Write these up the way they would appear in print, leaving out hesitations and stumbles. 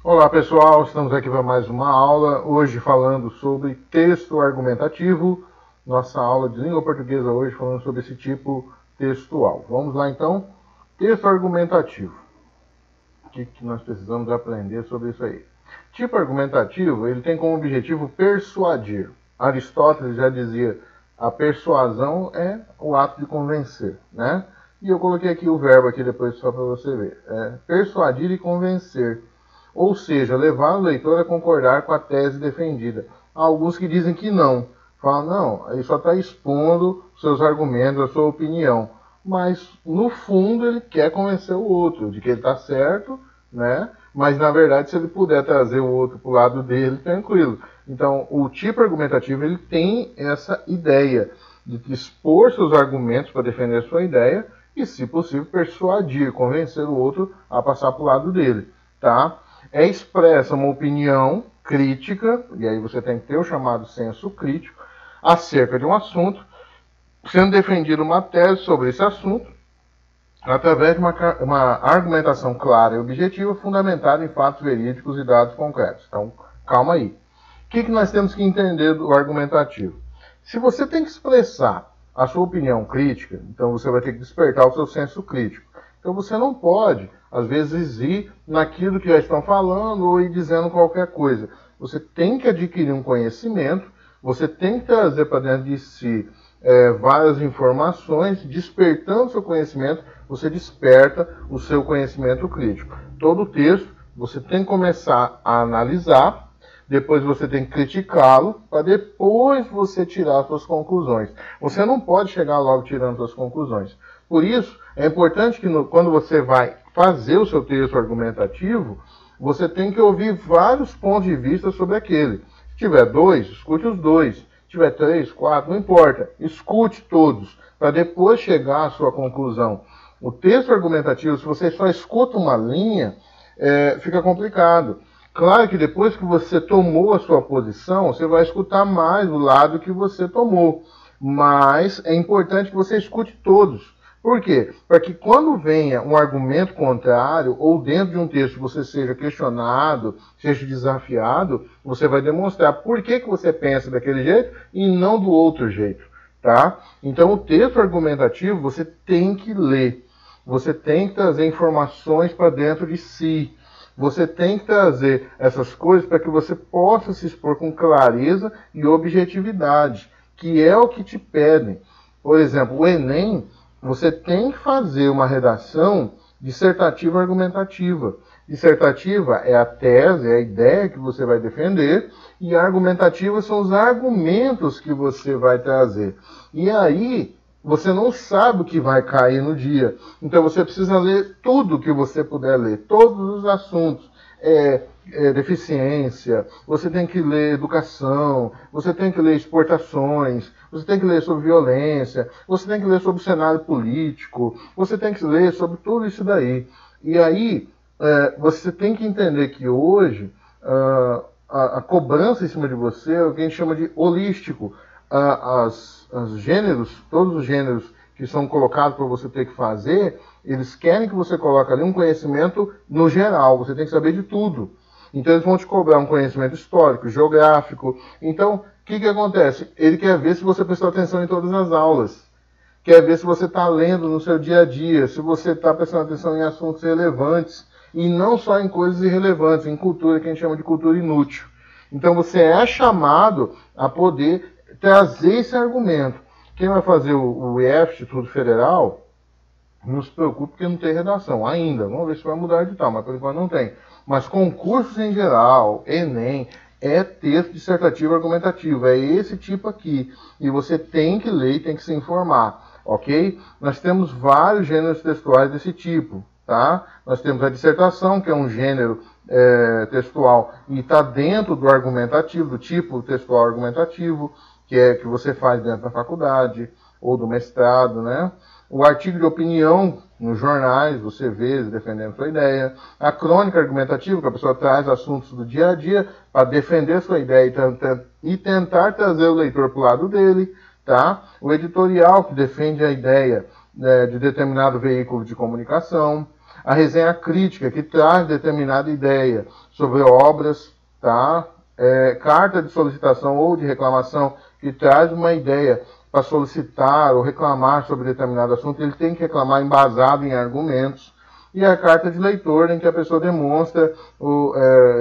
Olá pessoal, estamos aqui para mais uma aula, hoje falando sobre texto argumentativo, nossa aula de língua portuguesa hoje falando sobre esse tipo textual. Vamos lá então, texto argumentativo. O que nós precisamos aprender sobre isso aí? Tipo argumentativo, ele tem como objetivo persuadir. Aristóteles já dizia, a persuasão é o ato de convencer, né? E eu coloquei aqui o verbo aqui depois só para você ver. Persuadir e convencer. Ou seja, levar o leitor a concordar com a tese defendida. Há alguns que dizem que não. Falam, não, ele só está expondo seus argumentos, a sua opinião. Mas, no fundo, ele quer convencer o outro de que ele está certo, né? Mas, na verdade, se ele puder trazer o outro para o lado dele, tranquilo. Então, o tipo argumentativo, ele tem essa ideia de expor seus argumentos para defender a sua ideia e, se possível, persuadir, convencer o outro a passar para o lado dele, tá? É expressa uma opinião crítica, e aí você tem que ter o chamado senso crítico, acerca de um assunto, sendo defendida uma tese sobre esse assunto, através de uma argumentação clara e objetiva, fundamentada em fatos verídicos e dados concretos. Então, calma aí. O que nós temos que entender do argumentativo? Se você tem que expressar a sua opinião crítica, então você vai ter que despertar o seu senso crítico. Então você não pode, às vezes, ir naquilo que já estão falando ou ir dizendo qualquer coisa. Você tem que adquirir um conhecimento, você tem que trazer para dentro de si várias informações, despertando o seu conhecimento, você desperta o seu conhecimento crítico. Todo texto você tem que começar a analisar, depois você tem que criticá-lo, para depois você tirar suas conclusões. Você não pode chegar logo tirando suas conclusões. Por isso, é importante que quando você vai fazer o seu texto argumentativo, você tem que ouvir vários pontos de vista sobre aquele. Se tiver dois, escute os dois. Se tiver três, quatro, não importa. Escute todos, para depois chegar à sua conclusão. O texto argumentativo, se você só escuta uma linha, fica complicado. Claro que depois que você tomou a sua posição, você vai escutar mais o lado que você tomou. Mas é importante que você escute todos. Por quê? Para que quando venha um argumento contrário, ou dentro de um texto você seja questionado, seja desafiado, você vai demonstrar por que você pensa daquele jeito e não do outro jeito. Tá? Então o texto argumentativo você tem que ler. Você tem que trazer informações para dentro de si. Você tem que trazer essas coisas para que você possa se expor com clareza e objetividade, que é o que te pedem. Por exemplo, o Enem, você tem que fazer uma redação dissertativa argumentativa. Dissertativa é a tese, é a ideia que você vai defender, e argumentativa são os argumentos que você vai trazer. E aí, você não sabe o que vai cair no dia. Então você precisa ler tudo que você puder ler, todos os assuntos. Deficiência, você tem que ler educação, você tem que ler exportações, você tem que ler sobre violência, você tem que ler sobre o cenário político, você tem que ler sobre tudo isso daí. E aí, você tem que entender que hoje a cobrança em cima de você é o que a gente chama de holístico. Os gêneros, todos os gêneros que são colocados para você ter que fazer, eles querem que você coloque ali um conhecimento no geral, você tem que saber de tudo. Então eles vão te cobrar um conhecimento histórico, geográfico. Então, o que acontece? Ele quer ver se você prestou atenção em todas as aulas. Quer ver se você está lendo no seu dia a dia, se você está prestando atenção em assuntos relevantes, e não só em coisas irrelevantes, em cultura que a gente chama de cultura inútil. Então você é chamado a poder trazer esse argumento. Quem vai fazer o IF, Instituto Federal, não se preocupe porque não tem redação ainda. Vamos ver se vai mudar de tal, mas por enquanto não tem. Mas concursos em geral, Enem, é texto dissertativo argumentativo. É esse tipo aqui. E você tem que ler e tem que se informar. Ok? Nós temos vários gêneros textuais desse tipo. Tá? Nós temos a dissertação, que é um gênero textual e está dentro do argumentativo, do tipo textual argumentativo, que é que você faz dentro da faculdade ou do mestrado, né? O artigo de opinião nos jornais, você vê defendendo sua ideia. A crônica argumentativa, que a pessoa traz assuntos do dia a dia para defender sua ideia e tentar trazer o leitor para o lado dele. Tá? O editorial, que defende a ideia de determinado veículo de comunicação. A resenha crítica, que traz determinada ideia sobre obras, tá? Carta de solicitação ou de reclamação, que traz uma ideia para solicitar ou reclamar sobre determinado assunto, ele tem que reclamar embasado em argumentos. E a carta de leitor, em que a pessoa demonstra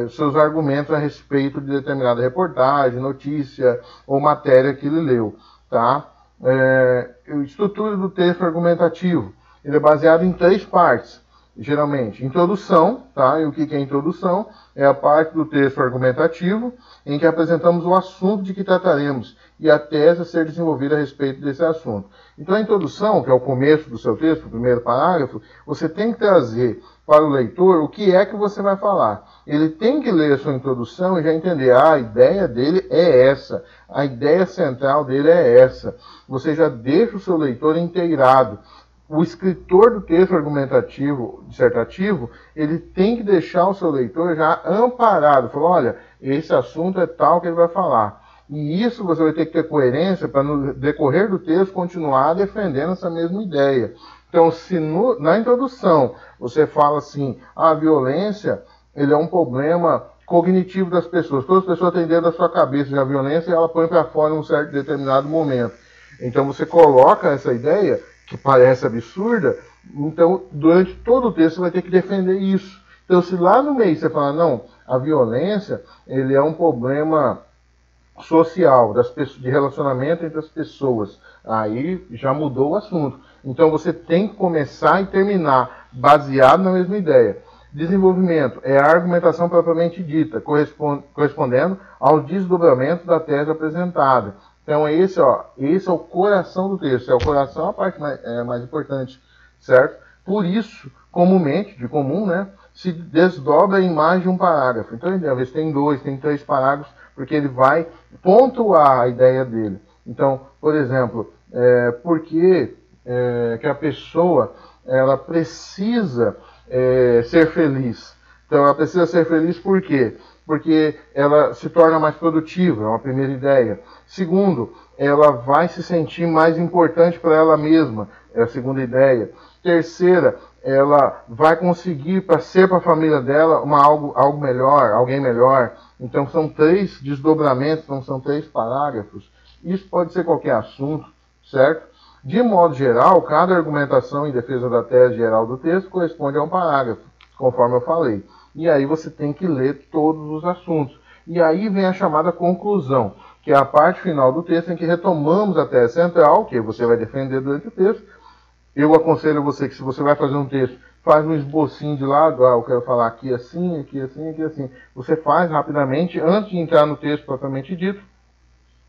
seus argumentos a respeito de determinada reportagem, notícia ou matéria que ele leu. Tá? A estrutura do texto argumentativo, ele é baseado em 3 partes, geralmente. Introdução, tá? E o que é introdução? É a parte do texto argumentativo, em que apresentamos o assunto de que trataremos e a tese a ser desenvolvida a respeito desse assunto. Então, a introdução, que é o começo do seu texto, o primeiro parágrafo, você tem que trazer para o leitor o que é que você vai falar. Ele tem que ler a sua introdução e já entender, a ideia dele é essa, a ideia central dele é essa. Você já deixa o seu leitor inteirado. O escritor do texto argumentativo, dissertativo, ele tem que deixar o seu leitor já amparado. Falar, olha, esse assunto é tal que ele vai falar. E isso você vai ter que ter coerência para, no decorrer do texto, continuar defendendo essa mesma ideia. Então, se na introdução você fala assim, a violência ele é um problema cognitivo das pessoas. Todas as pessoas têm dentro da sua cabeça a violência e ela põe para fora em um certo determinado momento. Então, você coloca essa ideia, que parece absurda, então, durante todo o texto você vai ter que defender isso. Então, se lá no meio você fala, não, a violência ele é um problema social, de relacionamento entre as pessoas, aí já mudou o assunto. Então, você tem que começar e terminar baseado na mesma ideia. Desenvolvimento é a argumentação propriamente dita, correspondendo ao desdobramento da tese apresentada. Então, esse é o coração do texto, é o coração a parte mais importante, certo? Por isso, de comum, né, se desdobra em mais de um parágrafo. Então, às vezes tem 2, tem 3 parágrafos, porque ele vai pontuar a ideia dele. Então, por exemplo, por que a pessoa ela precisa ser feliz? Então, ela precisa ser feliz por quê? Porque ela se torna mais produtiva, é uma primeira ideia. Segundo, ela vai se sentir mais importante para ela mesma, é a segunda ideia. Terceira, ela vai conseguir ser para a família dela algo melhor, alguém melhor. Então são 3 desdobramentos, então são 3 parágrafos. Isso pode ser qualquer assunto, certo? De modo geral, cada argumentação em defesa da tese geral do texto corresponde a um parágrafo, conforme eu falei. E aí você tem que ler todos os assuntos. E aí vem a chamada conclusão, que é a parte final do texto em que retomamos a tese central, que você vai defender durante o texto. Eu aconselho você que, se você vai fazer um texto, faz um esbocinho de lado, eu quero falar aqui assim, aqui assim, aqui assim. Você faz rapidamente, antes de entrar no texto propriamente dito,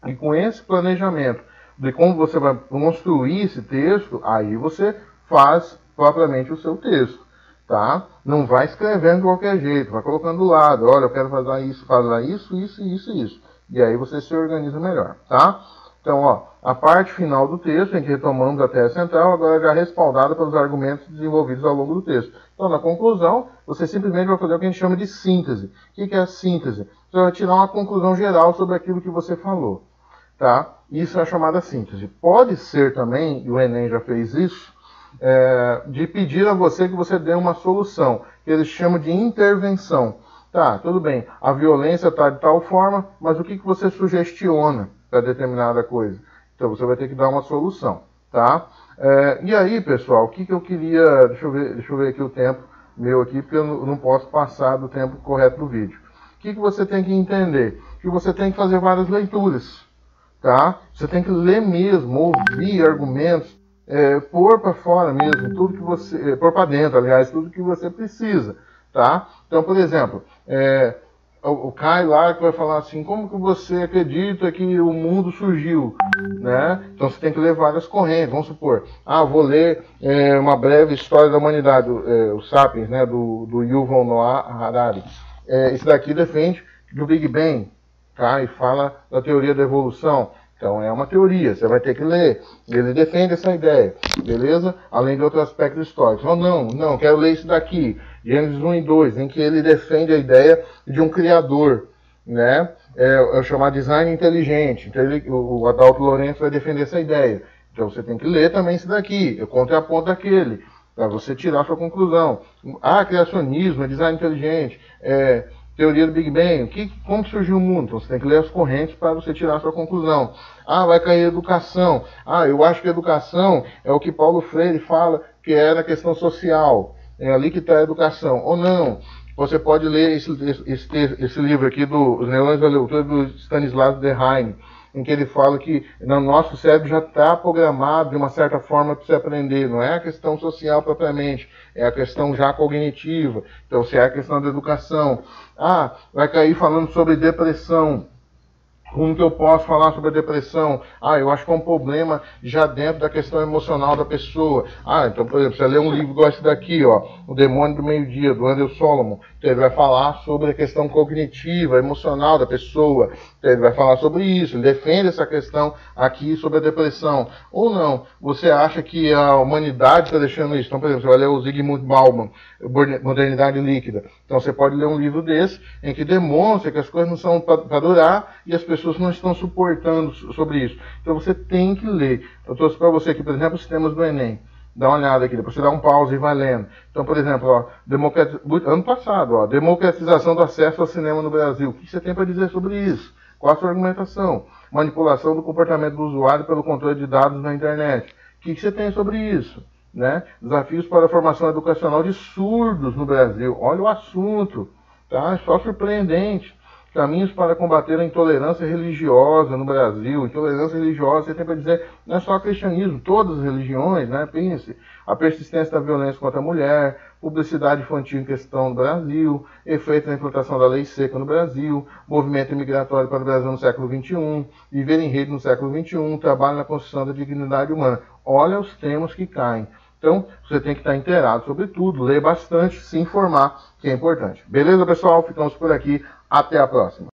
e com esse planejamento de como você vai construir esse texto, aí você faz propriamente o seu texto, tá? Não vai escrevendo de qualquer jeito, vai colocando do lado, olha, eu quero fazer isso, isso. E aí você se organiza melhor, tá? Então, a parte final do texto, em que retomamos a tese central, agora já respaldada pelos argumentos desenvolvidos ao longo do texto. Então, na conclusão, você simplesmente vai fazer o que a gente chama de síntese. O que é a síntese? Você vai tirar uma conclusão geral sobre aquilo que você falou, tá? Isso é a chamada síntese. Pode ser também, e o Enem já fez isso, de pedir a você que você dê uma solução, que eles chamam de intervenção. Tá, tudo bem, a violência está de tal forma, mas o que você sugestiona para determinada coisa? Então você vai ter que dar uma solução, tá? E aí, pessoal, o que eu queria... Deixa eu ver aqui o tempo meu aqui, porque eu não posso passar do tempo correto do vídeo. O que você tem que entender? Que você tem que fazer várias leituras, tá? Você tem que ler mesmo, ouvir argumentos, pôr para fora mesmo, tudo que você... pôr para dentro, aliás, tudo que você precisa, tá? Então, por exemplo, o Caio lá que vai falar assim, como que você acredita que o mundo surgiu, né? Então você tem que ler várias correntes, vamos supor, vou ler uma breve história da humanidade, o Sapiens, né, do Yuval Noah Harari. Esse daqui defende do Big Bang, tá? E fala da teoria da evolução. Então é uma teoria, você vai ter que ler. Ele defende essa ideia, beleza? Além de outros aspectos históricos. Não, quero ler isso daqui. Gênesis 1 e 2, em que ele defende a ideia de um criador, né? É o chamado design inteligente. Então o Adalto Lourenço vai defender essa ideia. Então você tem que ler também isso daqui, eu contraponto daquele. para você tirar sua conclusão. Criacionismo, design inteligente, teoria do Big Bang, como surgiu o mundo? Então você tem que ler as correntes para você tirar a sua conclusão. Vai cair educação. Eu acho que educação é o que Paulo Freire fala que é na questão social. É ali que está a educação. Ou não. Você pode ler esse livro aqui do Os Neurônios da Leitura, do Stanislas Dehaene, em que ele fala que no nosso cérebro já está programado de uma certa forma para você aprender. Não é a questão social propriamente, é a questão já cognitiva. Então, se é a questão da educação. Vai cair falando sobre depressão. Como que eu posso falar sobre a depressão? Eu acho que é um problema já dentro da questão emocional da pessoa. Então, por exemplo, você lê um livro igual esse daqui, O Demônio do Meio-Dia, do Andrew Solomon. Então, ele vai falar sobre a questão cognitiva, emocional da pessoa. Então, ele vai falar sobre isso. Ele defende essa questão aqui sobre a depressão. Ou não, você acha que a humanidade está deixando isso? Então, por exemplo, você vai ler o Zygmunt Bauman, Modernidade Líquida. Então, você pode ler um livro desse, em que demonstra que as coisas não são para durar e as pessoas não estão suportando sobre isso. Então você tem que ler. Eu trouxe para você aqui, por exemplo, os temas do Enem. Dá uma olhada aqui, depois você dá um pause e vai lendo. Então, por exemplo, ano passado, democratização do acesso ao cinema no Brasil. O que você tem para dizer sobre isso? Qual a sua argumentação? Manipulação do comportamento do usuário pelo controle de dados na internet. O que você tem sobre isso? Desafios para a formação educacional de surdos no Brasil. Olha o assunto, tá? É só surpreendente. Caminhos para combater a intolerância religiosa no Brasil. Intolerância religiosa, você tem para dizer, não é só cristianismo, todas as religiões, pense. A persistência da violência contra a mulher, publicidade infantil em questão no Brasil, efeito da implantação da lei seca no Brasil, movimento imigratório para o Brasil no século XXI, viver em rede no século XXI, trabalho na construção da dignidade humana. Olha os temas que caem. Então, você tem que estar inteirado sobre tudo, ler bastante, se informar, que é importante. Beleza, pessoal? Ficamos por aqui. Até a próxima.